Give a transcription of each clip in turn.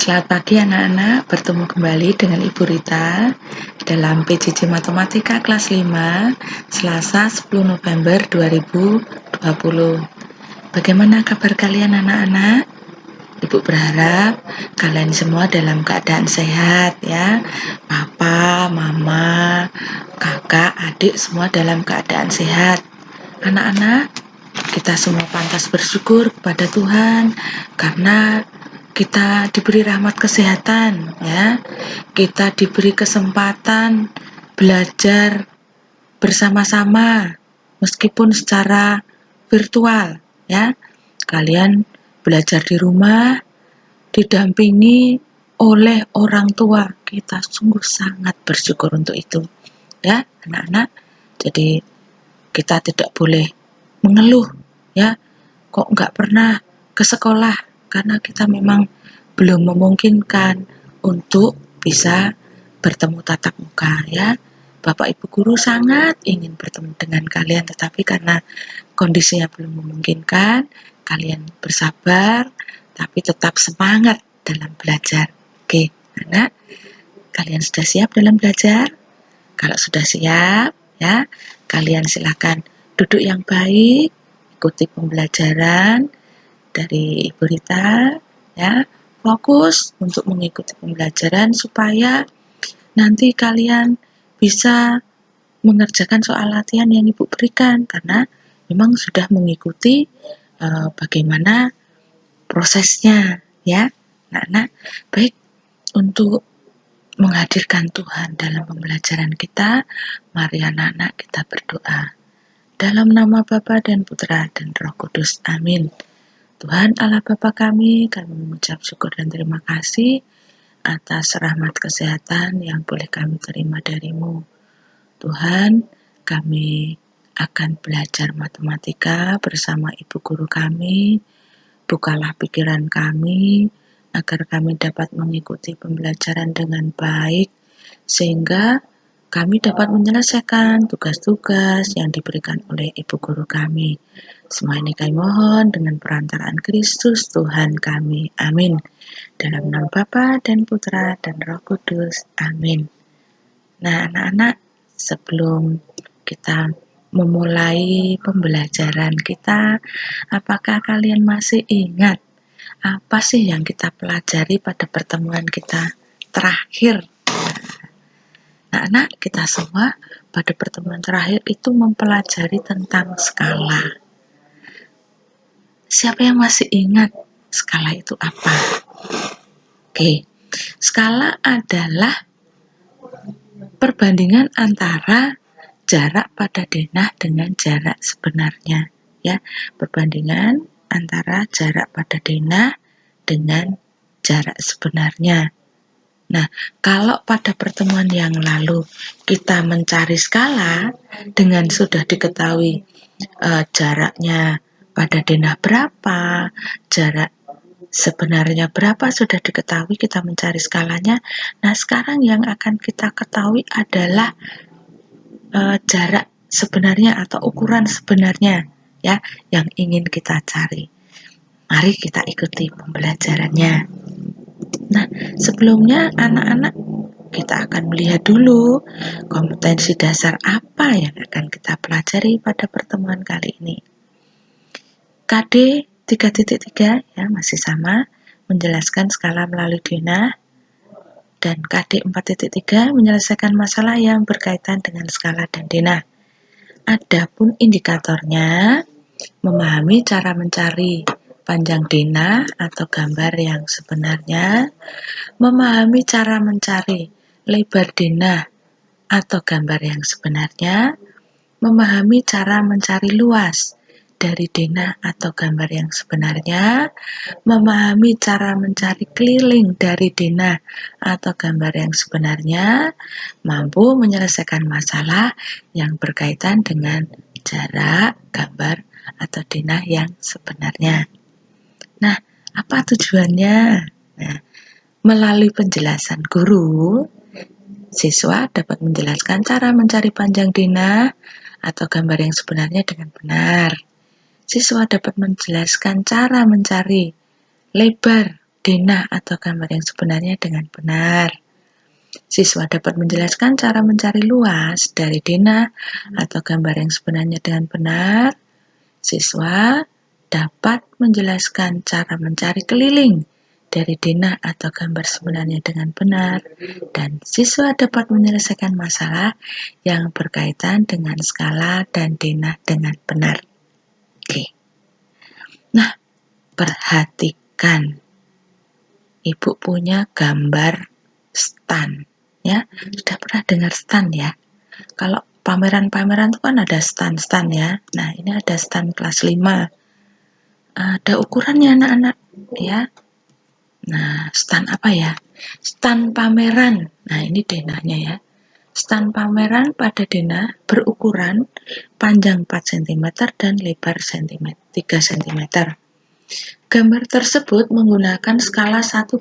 Selamat pagi anak-anak, bertemu kembali dengan Ibu Rita dalam PJJ Matematika kelas 5, Selasa 10 November 2020. Bagaimana kabar kalian anak-anak? Ibu berharap kalian semua dalam keadaan sehat ya. Papa, mama, kakak, adik semua dalam keadaan sehat. Anak-anak, kita semua pantas bersyukur kepada Tuhan karena kita diberi rahmat kesehatan ya. Kita diberi kesempatan belajar bersama-sama meskipun secara virtual ya. Kalian belajar di rumah didampingi oleh orang tua. Kita sungguh sangat bersyukur untuk itu ya anak-anak. Jadi kita tidak boleh mengeluh ya, kok nggak pernah ke sekolah, karena kita memang belum memungkinkan untuk bisa bertemu tatap muka ya. Bapak Ibu guru sangat ingin bertemu dengan kalian, tetapi karena kondisinya belum memungkinkan, kalian bersabar tapi tetap semangat dalam belajar. Oke anak, kalian sudah siap dalam belajar? Kalau sudah siap ya, kalian silakan duduk yang baik, ikuti pembelajaran dari Ibu Rita ya. Fokus untuk mengikuti pembelajaran supaya nanti kalian bisa mengerjakan soal latihan yang Ibu berikan, karena memang sudah mengikuti bagaimana prosesnya ya. Nah, baik, untuk menghadirkan Tuhan dalam pembelajaran kita, mari anak-anak kita berdoa. Dalam nama Bapa dan Putra dan Roh Kudus, amin. Tuhan Allah Bapa kami mengucap syukur dan terima kasih atas rahmat kesehatan yang boleh kami terima dari-Mu. Tuhan, kami akan belajar matematika bersama Ibu Guru kami. Bukalah pikiran kami, agar kami dapat mengikuti pembelajaran dengan baik, sehingga kami dapat menyelesaikan tugas-tugas yang diberikan oleh Ibu Guru kami. Semua ini kami mohon dengan perantaraan Kristus Tuhan kami. Amin. Dalam nama Bapa dan Putra dan Roh Kudus. Amin. Nah, anak-anak, sebelum kita memulai pembelajaran kita, apakah kalian masih ingat apa sih yang kita pelajari pada pertemuan kita terakhir? Nah, anak, kita semua pada pertemuan terakhir itu mempelajari tentang skala. Siapa yang masih ingat skala itu apa? Oke, skala adalah perbandingan antara jarak pada denah dengan jarak sebenarnya ya. Perbandingan antara jarak pada denah dengan jarak sebenarnya. Nah, kalau pada pertemuan yang lalu kita mencari skala dengan sudah diketahui jaraknya pada denah berapa, jarak sebenarnya berapa sudah diketahui, kita mencari skalanya. Nah, sekarang yang akan kita ketahui adalah jarak sebenarnya atau ukuran sebenarnya ya, yang ingin kita cari. Mari kita ikuti pembelajarannya. Nah, sebelumnya anak-anak, kita akan melihat dulu kompetensi dasar apa yang akan kita pelajari pada pertemuan kali ini. KD 3.3 ya, masih sama, menjelaskan skala melalui denah, dan KD 4.3 menyelesaikan masalah yang berkaitan dengan skala dan denah. Adapun indikatornya memahami cara mencari panjang denah atau gambar yang sebenarnya, memahami cara mencari lebar denah atau gambar yang sebenarnya, memahami cara mencari luas dari denah atau gambar yang sebenarnya, memahami cara mencari keliling dari denah atau gambar yang sebenarnya, mampu menyelesaikan masalah yang berkaitan dengan jarak, gambar, atau denah yang sebenarnya. Nah, apa tujuannya? Nah, melalui penjelasan guru, siswa dapat menjelaskan cara mencari panjang denah atau gambar yang sebenarnya dengan benar. Siswa dapat menjelaskan cara mencari lebar denah atau gambar yang sebenarnya dengan benar. Siswa dapat menjelaskan cara mencari luas dari denah atau gambar yang sebenarnya dengan benar. Siswa dapat menjelaskan cara mencari keliling dari denah atau gambar sebenarnya dengan benar, dan siswa dapat menyelesaikan masalah yang berkaitan dengan skala dan denah dengan benar. Oke. Nah, perhatikan. Ibu punya gambar stan, ya. Sudah pernah dengar stan ya? Kalau pameran-pameran itu kan ada stan-stan ya. Nah, ini ada stan kelas 5. Ada ukurannya anak-anak, ya. Nah, stan apa ya? Stan pameran. Nah, ini denahnya ya. Stan pameran pada denah berukuran panjang 4 cm dan lebar 3 cm. Gambar tersebut menggunakan skala 1:100.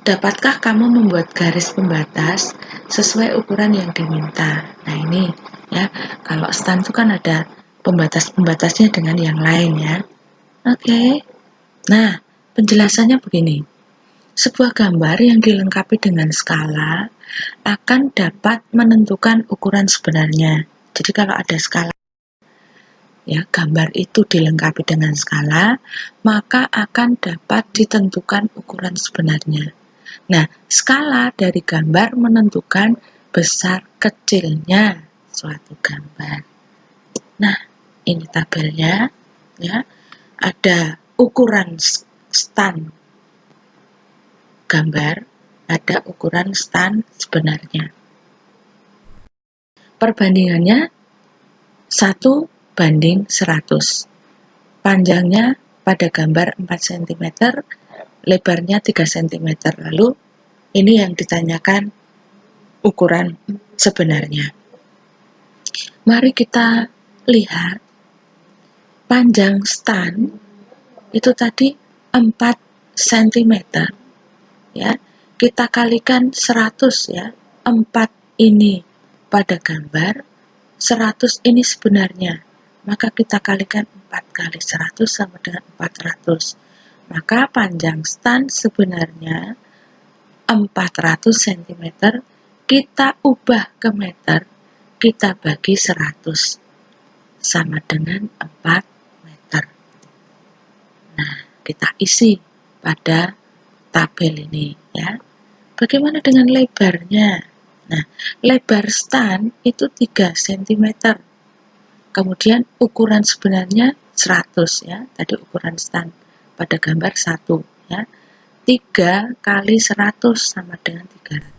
Dapatkah kamu membuat garis pembatas sesuai ukuran yang diminta? Nah, ini ya, kalau stan itu kan ada pembatas-pembatasnya dengan yang lain ya. Oke. Nah, penjelasannya begini. Sebuah gambar yang dilengkapi dengan skala akan dapat menentukan ukuran sebenarnya. Jadi kalau ada skala, ya, gambar itu dilengkapi dengan skala, maka akan dapat ditentukan ukuran sebenarnya. Nah, skala dari gambar menentukan besar kecilnya suatu gambar. Nah, ini tabelnya, ya. Ada ukuran stan gambar, ada ukuran stan sebenarnya. Perbandingannya 1:100. Panjangnya pada gambar 4 cm, lebarnya 3 cm. Lalu ini yang ditanyakan ukuran sebenarnya. Mari kita lihat panjang stan itu tadi 4 cm ya. Kita kalikan 100 ya. 4 ini pada gambar, 100 ini sebenarnya. Maka kita kalikan 4 kali 100 sama dengan 400. Maka panjang stan sebenarnya 400 cm, kita ubah ke meter, kita bagi 100, sama dengan 4 meter. Nah, kita isi pada tabel ini ya. Bagaimana dengan lebarnya? Nah, lebar stan itu 3 cm. Kemudian ukuran sebenarnya 100 ya. Tadi ukuran stan pada gambar 1 ya. 3 kali 100 sama dengan 300.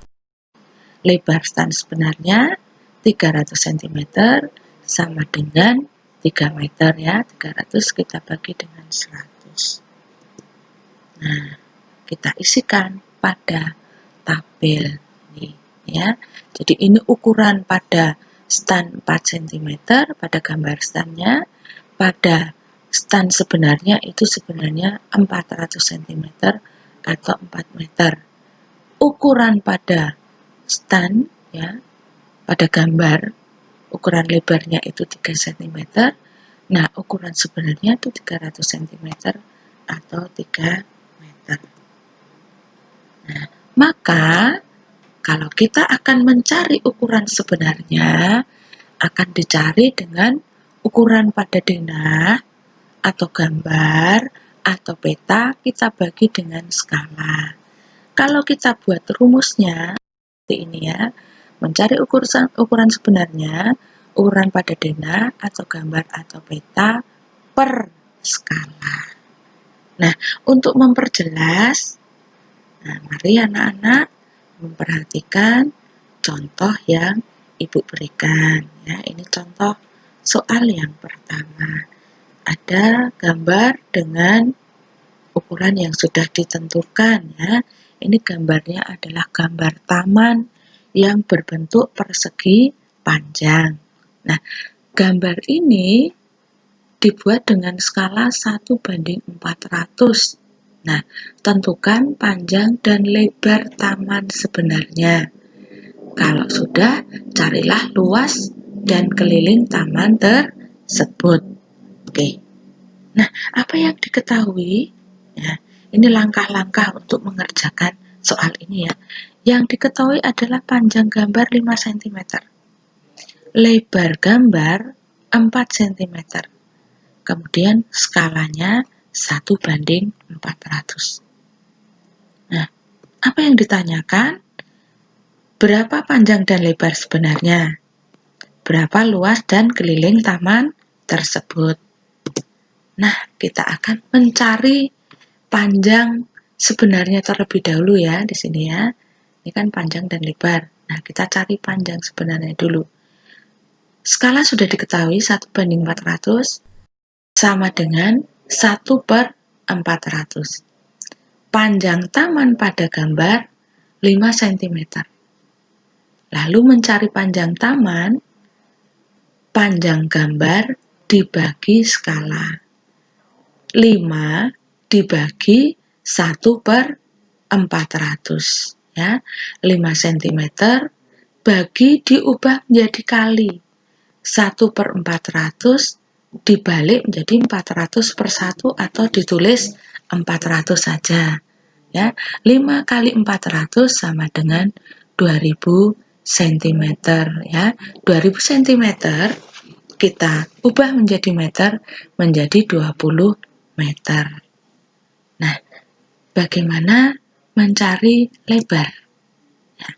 Lebar stan sebenarnya 300 cm sama dengan 3 meter ya. 300 kita bagi dengan 100. Nah, kita isikan pada tabel ini ya. Jadi ini ukuran pada stan 4 cm pada gambar stannya, pada stan sebenarnya itu sebenarnya 400 cm atau 4 meter. Ukuran pada stan ya, pada gambar ukuran lebarnya itu 3 cm. Nah, ukuran sebenarnya itu 300 cm atau 3 meter. Nah, maka kalau kita akan mencari ukuran sebenarnya, akan dicari dengan ukuran pada denah atau gambar atau peta, kita bagi dengan skala. Kalau kita buat rumusnya seperti ini ya, mencari ukuran sebenarnya, ukuran pada denah atau gambar atau peta per skala. Nah, untuk memperjelas, mari anak-anak memperhatikan contoh yang Ibu berikan ya. Ini contoh soal yang pertama. Ada gambar dengan ukuran yang sudah ditentukan ya. Ini gambarnya adalah gambar taman yang berbentuk persegi panjang. Nah, gambar ini dibuat dengan skala 1:400. Nah, tentukan panjang dan lebar taman sebenarnya. Kalau sudah, carilah luas dan keliling taman tersebut. Oke. Nah, apa yang diketahui? Ya, Ini langkah-langkah untuk mengerjakan soal ini ya. Yang diketahui adalah panjang gambar 5 cm, lebar gambar 4 cm, kemudian skalanya 1:400. Nah, apa yang ditanyakan? Berapa panjang dan lebar sebenarnya? Berapa luas dan keliling taman tersebut? Nah, kita akan mencari panjang sebenarnya terlebih dahulu ya di sini ya. Ini kan panjang dan lebar. Nah, kita cari panjang sebenarnya dulu. Skala sudah diketahui 1:400 sama dengan 1/400. Panjang taman pada gambar 5 cm. Lalu mencari panjang taman, panjang gambar dibagi skala. 5 dibagi 1/400 ya. 5 cm bagi diubah menjadi kali. 1/400 dibalik menjadi 400/1 atau ditulis 400 saja. Ya, 5 kali 400 sama dengan 2000 cm ya. 2000 cm kita ubah menjadi meter menjadi 20 meter. Nah, bagaimana mencari lebar? Ya,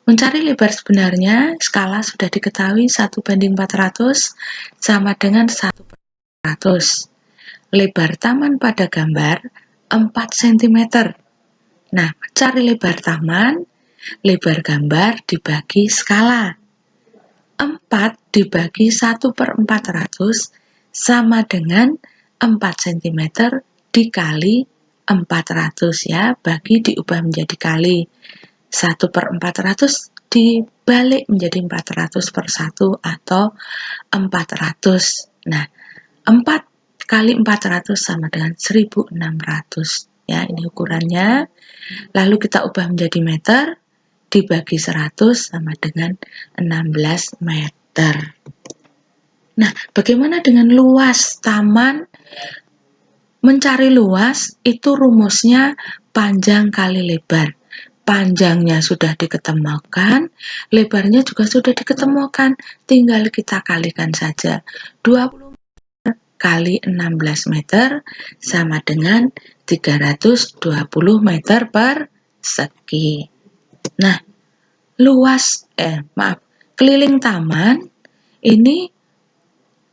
mencari lebar sebenarnya skala sudah diketahui 1:400 sama dengan 1/400. Lebar taman pada gambar 4 cm. Nah, cari lebar taman, lebar gambar dibagi skala. 4 dibagi 1/400 sama dengan 4 cm dikali 400 ya, bagi diubah menjadi kali. 1/400 dibalik menjadi 400/1 atau 400. Nah, 4 kali 400 sama dengan 1600 ya, ini ukurannya. Lalu kita ubah menjadi meter, dibagi 100 sama dengan 16 meter. Nah, bagaimana dengan luas taman? Mencari luas itu rumusnya panjang kali lebar. Panjangnya sudah diketemukan, lebarnya juga sudah diketemukan. Tinggal kita kalikan saja. 20 kali 16 meter sama dengan 320 meter persegi. Nah, keliling taman ini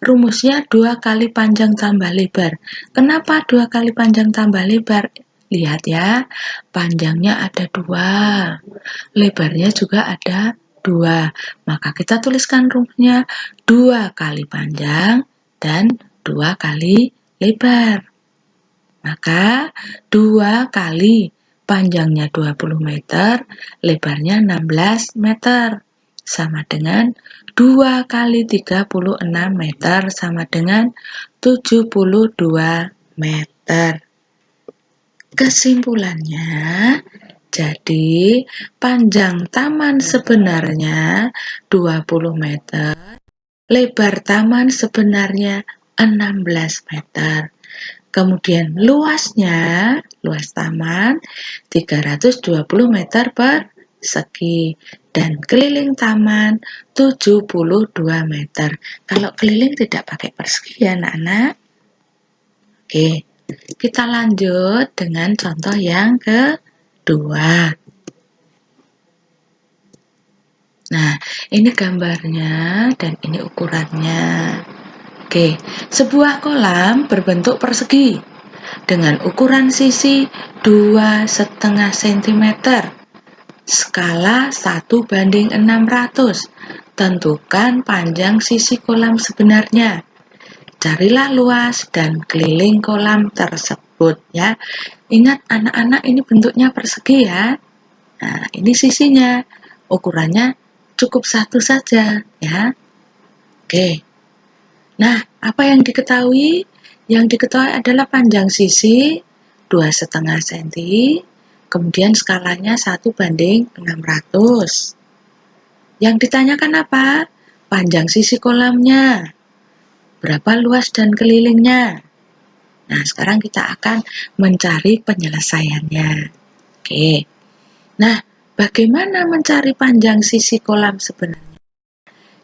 rumusnya 2 kali panjang tambah lebar. Kenapa 2 kali panjang tambah lebar? Lihat ya, panjangnya ada 2, lebarnya juga ada 2. Maka kita tuliskan rumusnya 2 kali panjang dan 2 kali lebar. Maka 2 kali panjangnya 20 meter, lebarnya 16 meter. Sama dengan 2 kali 36 meter sama dengan 72 meter. Kesimpulannya, jadi panjang taman sebenarnya 20 meter, lebar taman sebenarnya 16 meter. Kemudian luas taman 320 meter persegi dan keliling taman 72 meter. Kalau keliling tidak pakai persegi ya anak-anak. Oke, kita lanjut dengan contoh yang kedua. Nah, ini gambarnya dan ini ukurannya. Oke, sebuah kolam berbentuk persegi dengan ukuran sisi 2,5 cm, skala 1:600. Tentukan panjang sisi kolam sebenarnya. Carilah luas dan keliling kolam tersebut ya. Ingat anak-anak, ini bentuknya persegi ya. Nah, ini sisinya. Ukurannya cukup 1 saja ya. Oke. Nah, apa yang diketahui? Yang diketahui adalah panjang sisi 2,5 cm, kemudian skalanya 1:600. Yang ditanyakan apa? Panjang sisi kolamnya. Berapa luas dan kelilingnya? Nah, sekarang kita akan mencari penyelesaiannya. Oke. Nah, bagaimana mencari panjang sisi kolam sebenarnya?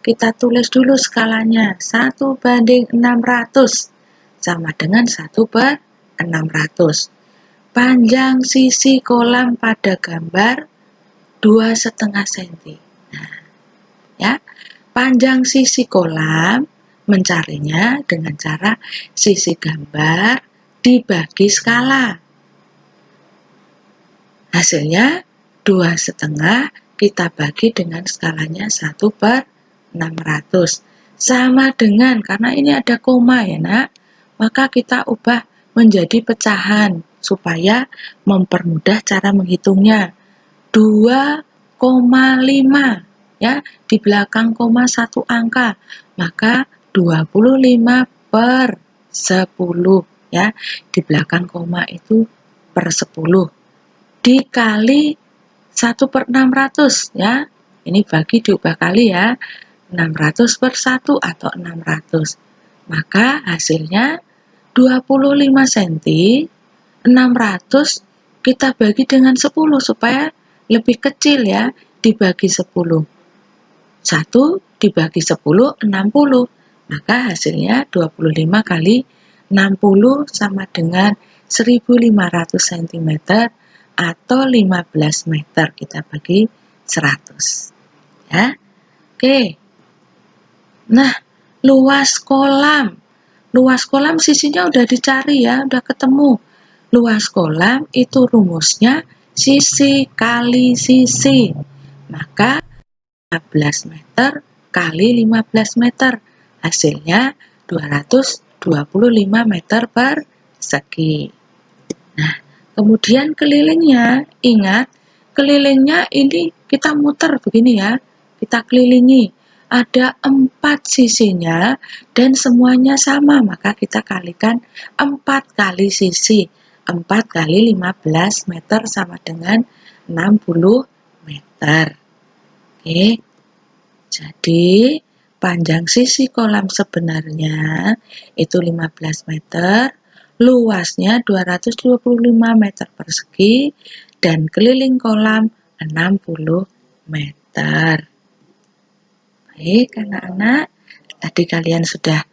Kita tulis dulu skalanya, 1:600 sama dengan 1/600. Panjang sisi kolam pada gambar 2,5 cm. Nah, ya, panjang sisi kolam mencarinya dengan cara sisi gambar dibagi skala. Hasilnya 2,5 kita bagi dengan skalanya 1/600. Sama dengan, karena ini ada koma ya nak, maka kita ubah menjadi pecahan supaya mempermudah cara menghitungnya. 2,5 ya, di belakang koma 1 angka, maka 25/10 ya, di belakang koma itu per 10 dikali 1/600 ya, ini bagi diubah kali ya, 600/1 atau 600, maka hasilnya 25 cm, 600 kita bagi dengan 10 supaya lebih kecil ya, dibagi 10. 1 dibagi 10, 60. Maka hasilnya 25 kali 60 sama dengan 1500 cm atau 15 meter. Kita bagi 100. Ya. Oke. Nah, luas kolam. Luas kolam sisinya udah dicari ya, udah ketemu. Luas kolam itu rumusnya sisi kali sisi. Maka 15 meter kali 15 meter. Hasilnya 225 meter persegi. Nah, kemudian kelilingnya, ingat kelilingnya ini kita muter begini ya, kita kelilingi. Ada 4 sisinya dan semuanya sama, maka kita kalikan 4 kali sisi. 4 kali 15 meter sama dengan 60 meter. Oke, jadi panjang sisi kolam sebenarnya itu 15 meter, luasnya 225 meter persegi, dan keliling kolam 60 meter. Baik anak-anak, tadi kalian sudah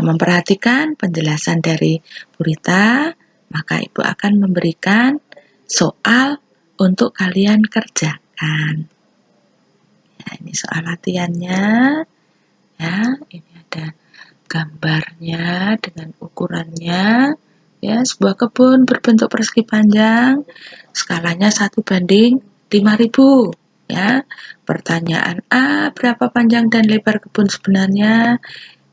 memperhatikan penjelasan dari Bu Rita, maka Ibu akan memberikan soal untuk kalian kerjakan. Ya, ini soal latihannya. Ya, ini ada gambarnya dengan ukurannya. Ya, sebuah kebun berbentuk persegi panjang, skalanya 1:5000. Ya, pertanyaan A, berapa panjang dan lebar kebun sebenarnya?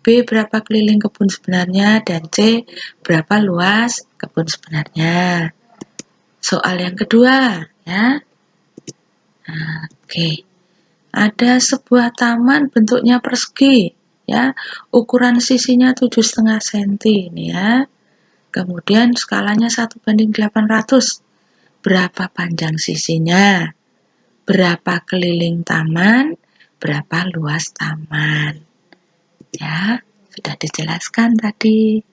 B, berapa keliling kebun sebenarnya? Dan C, berapa luas kebun sebenarnya? Soal yang kedua, ya. Nah, oke. Ada sebuah taman bentuknya persegi, ya. Ukuran sisinya 7,5 cm ini ya. Kemudian skalanya 1:800. Berapa panjang sisinya? Berapa keliling taman? Berapa luas taman? Ya, sudah dijelaskan tadi.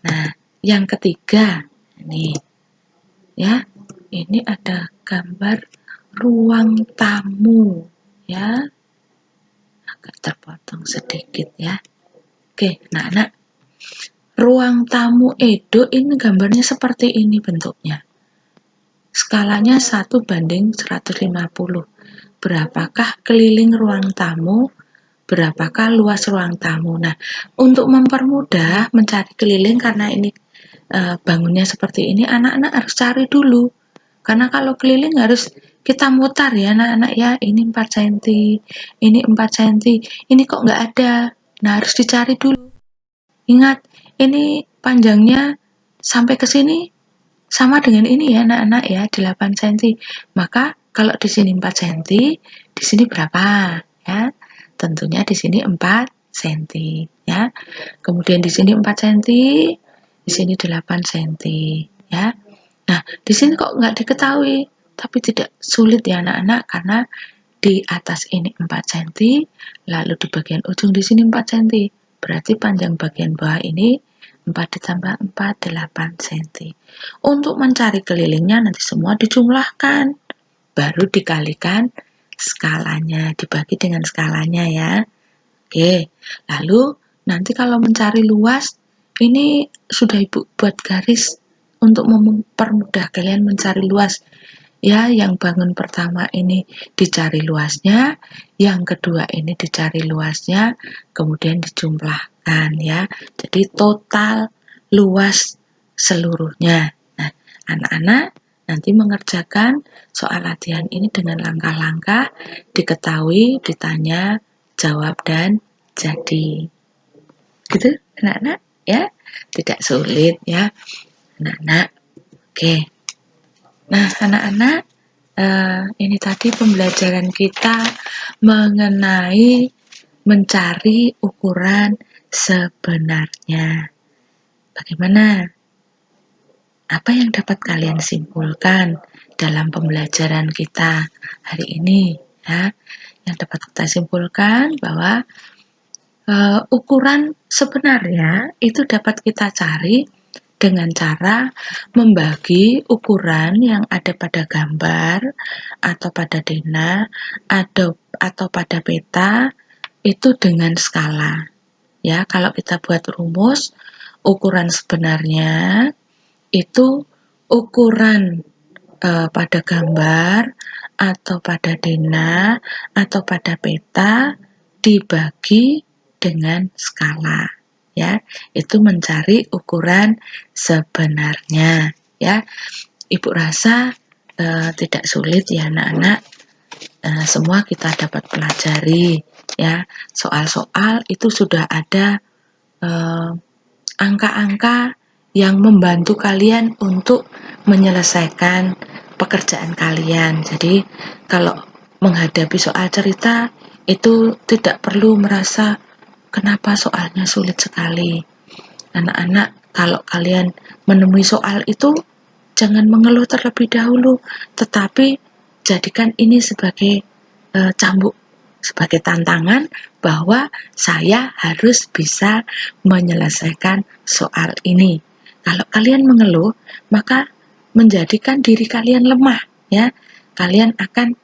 Nah, yang ketiga, ini ya, ini ada gambar ruang tamu ya, agak terpotong sedikit ya. Oke, nah, ruang tamu Edo ini gambarnya seperti ini bentuknya. Skalanya 1:150. Berapakah keliling ruang tamu? Berapakah luas ruang tamu? Nah, untuk mempermudah mencari keliling karena ini bangunnya seperti ini, anak-anak harus cari dulu. Karena kalau keliling harus kita mutar ya anak-anak ya, ini 4 cm, ini 4 cm, ini kok nggak ada. Nah, harus dicari dulu. Ingat, ini panjangnya sampai ke sini sama dengan ini ya anak-anak ya, 8 cm. Maka kalau di sini 4 cm, di sini berapa? Ya, tentunya di sini 4 cm ya. Kemudian di sini 4 cm, di sini 8 cm ya. Nah, di sini kok nggak diketahui, tapi tidak sulit ya anak-anak, karena di atas ini 4 cm, lalu di bagian ujung di sini 4 cm. Berarti panjang bagian bawah ini 4 ditambah 4, 8 cm. Untuk mencari kelilingnya nanti semua dijumlahkan, baru dikalikan skalanya, dibagi dengan skalanya ya. Oke, lalu nanti kalau mencari luas, ini sudah Ibu buat garis untuk mempermudah kalian mencari luas. Ya, yang bangun pertama ini dicari luasnya, yang kedua ini dicari luasnya, kemudian dijumlahkan ya. Jadi total luas seluruhnya. Nah, anak-anak nanti mengerjakan soal latihan ini dengan langkah-langkah, diketahui, ditanya, jawab, dan jadi. Gitu, anak-anak ya. Tidak sulit ya, anak-anak. Oke. Nah, anak-anak, ini tadi pembelajaran kita mengenai mencari ukuran sebenarnya. Bagaimana? Apa yang dapat kalian simpulkan dalam pembelajaran kita hari ini? Ya, yang dapat kita simpulkan bahwa ukuran sebenarnya itu dapat kita cari dengan cara membagi ukuran yang ada pada gambar atau pada dena atau pada peta itu dengan skala. Ya, kalau kita buat rumus, ukuran sebenarnya itu ukuran pada gambar atau pada dena atau pada peta dibagi dengan skala. Ya, itu mencari ukuran sebenarnya ya. Ibu rasa tidak sulit ya anak-anak, semua kita dapat pelajari ya. Soal-soal itu sudah ada angka-angka yang membantu kalian untuk menyelesaikan pekerjaan kalian. Jadi kalau menghadapi soal cerita itu tidak perlu merasa kenapa soalnya sulit sekali. Anak-anak, kalau kalian menemui soal itu, jangan mengeluh terlebih dahulu, tetapi jadikan ini sebagai cambuk, sebagai tantangan bahwa saya harus bisa menyelesaikan soal ini. Kalau kalian mengeluh, maka menjadikan diri kalian lemah, ya. Kalian akan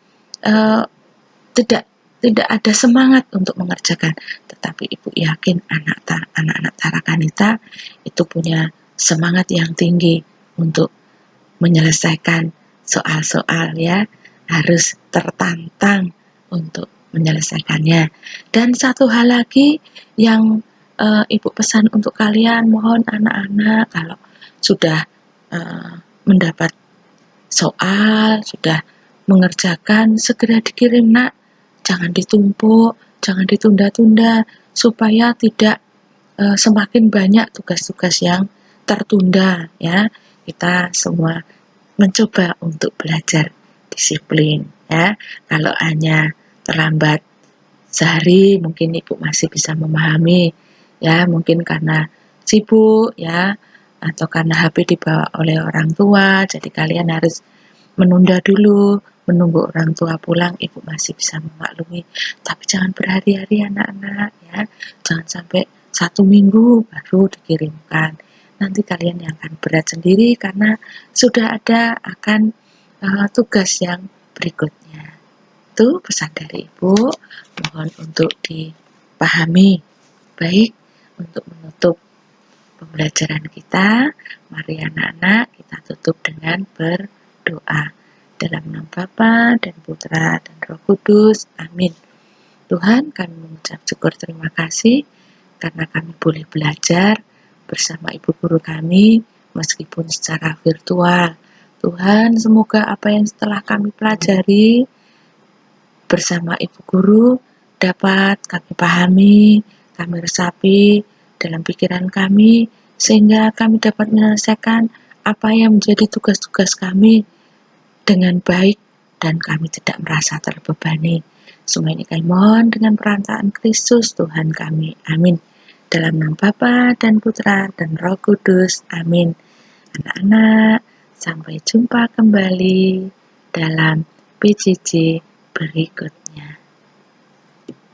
tidak ada semangat untuk mengerjakan, tetapi Ibu yakin anak-anak Tarakanita itu punya semangat yang tinggi untuk menyelesaikan soal-soal ya, harus tertantang untuk menyelesaikannya. Dan satu hal lagi yang Ibu pesan untuk kalian, mohon anak-anak kalau sudah mendapat soal, sudah mengerjakan, segera dikirim nak. Jangan ditumpuk, jangan ditunda-tunda, supaya tidak semakin banyak tugas-tugas yang tertunda ya. Kita semua mencoba untuk belajar disiplin ya. Kalau hanya terlambat sehari mungkin Ibu masih bisa memahami ya, mungkin karena sibuk ya, atau karena HP dibawa oleh orang tua, jadi kalian harus menunda dulu, menunggu orang tua pulang, Ibu masih bisa memaklumi. Tapi jangan berhari-hari anak-anak ya, jangan sampai 1 minggu baru dikirimkan. Nanti kalian yang akan berat sendiri karena sudah ada akan tugas yang berikutnya. Itu pesan dari Ibu, mohon untuk dipahami. Baik, untuk menutup pembelajaran kita, mari anak-anak kita tutup dengan berdoa. Dalam nama Bapa dan Putra dan Roh Kudus. Amin. Tuhan, kami mengucap syukur terima kasih karena kami boleh belajar bersama Ibu Guru kami meskipun secara virtual. Tuhan, semoga apa yang setelah kami pelajari bersama Ibu Guru dapat kami pahami, kami resapi dalam pikiran kami, sehingga kami dapat menyelesaikan apa yang menjadi tugas-tugas kami dengan baik dan kami tidak merasa terbebani. Semua ini kami mohon dengan perantaraan Kristus Tuhan kami. Amin. Dalam nama Bapa dan Putra dan Roh Kudus. Amin. Anak-anak, sampai jumpa kembali dalam PJJ berikutnya.